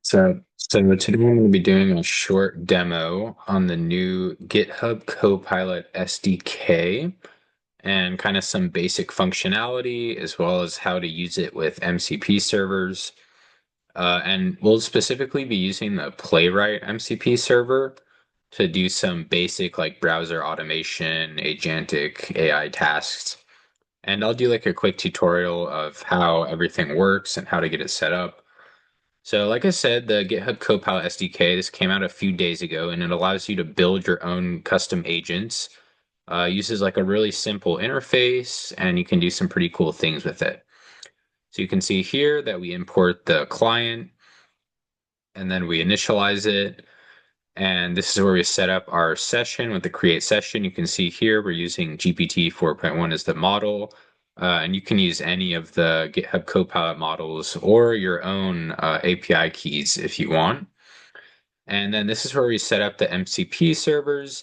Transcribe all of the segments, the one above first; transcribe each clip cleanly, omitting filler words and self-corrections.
So today I'm going to be doing a short demo on the new GitHub Copilot SDK and kind of some basic functionality as well as how to use it with MCP servers. And we'll specifically be using the Playwright MCP server to do some basic like browser automation, agentic AI tasks. And I'll do like a quick tutorial of how everything works and how to get it set up. So, like I said, the GitHub Copilot SDK, this came out a few days ago, and it allows you to build your own custom agents. Uses like a really simple interface, and you can do some pretty cool things with it. So you can see here that we import the client, and then we initialize it. And this is where we set up our session with the create session. You can see here we're using GPT 4.1 as the model. And you can use any of the GitHub Copilot models or your own API keys if you want. And then this is where we set up the MCP servers.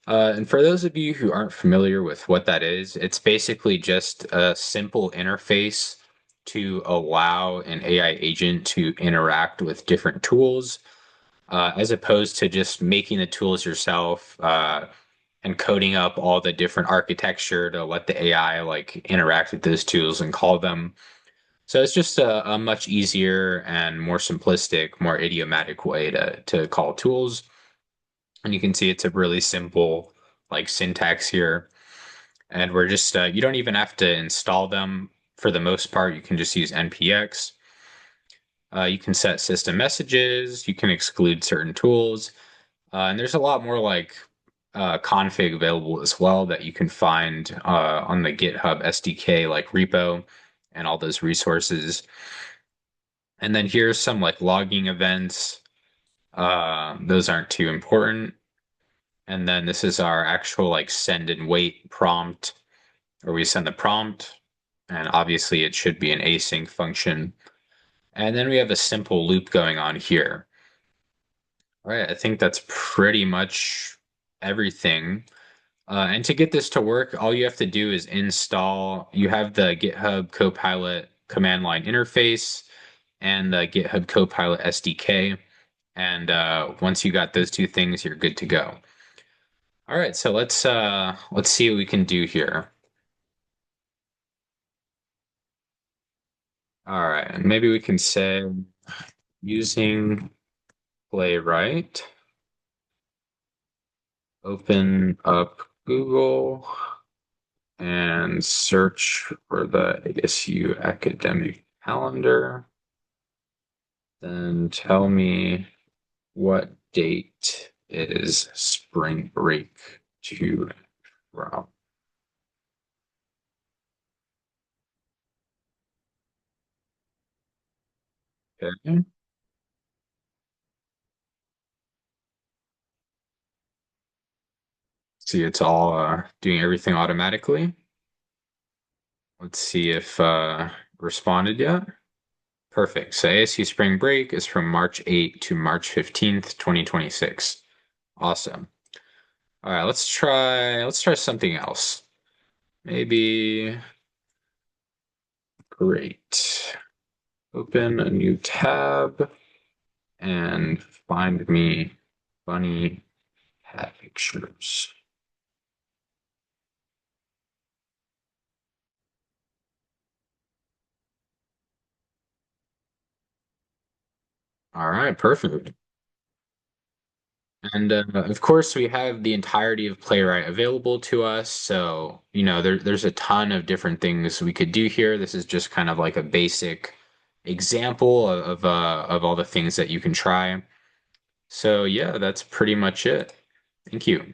And for those of you who aren't familiar with what that is, it's basically just a simple interface to allow an AI agent to interact with different tools, as opposed to just making the tools yourself, and coding up all the different architecture to let the AI like interact with those tools and call them. So it's just a much easier and more simplistic, more idiomatic way to call tools. And you can see it's a really simple like syntax here. And we're just you don't even have to install them for the most part. You can just use npx. You can set system messages. You can exclude certain tools. And there's a lot more like config available as well that you can find on the GitHub SDK like repo and all those resources. And then here's some like logging events. Those aren't too important. And then this is our actual like send and wait prompt, where we send the prompt. And obviously it should be an async function. And then we have a simple loop going on here. All right, I think that's pretty much everything. And to get this to work, all you have to do is install, you have the GitHub Copilot command line interface and the GitHub Copilot SDK. And once you got those two things, you're good to go. All right, so let's see what we can do here. All right, and maybe we can say using Playwright, open up Google and search for the ASU academic calendar. Then tell me what date is spring break to from. Okay. See, it's all doing everything automatically. Let's see if responded yet. Perfect. So ASU spring break is from March 8 to March 15th, 2026. Awesome. All right, let's try something else. Maybe great. Open a new tab and find me funny cat pictures. All right, perfect. And of course, we have the entirety of Playwright available to us. So, there's a ton of different things we could do here. This is just kind of like a basic example of all the things that you can try. So, yeah, that's pretty much it. Thank you.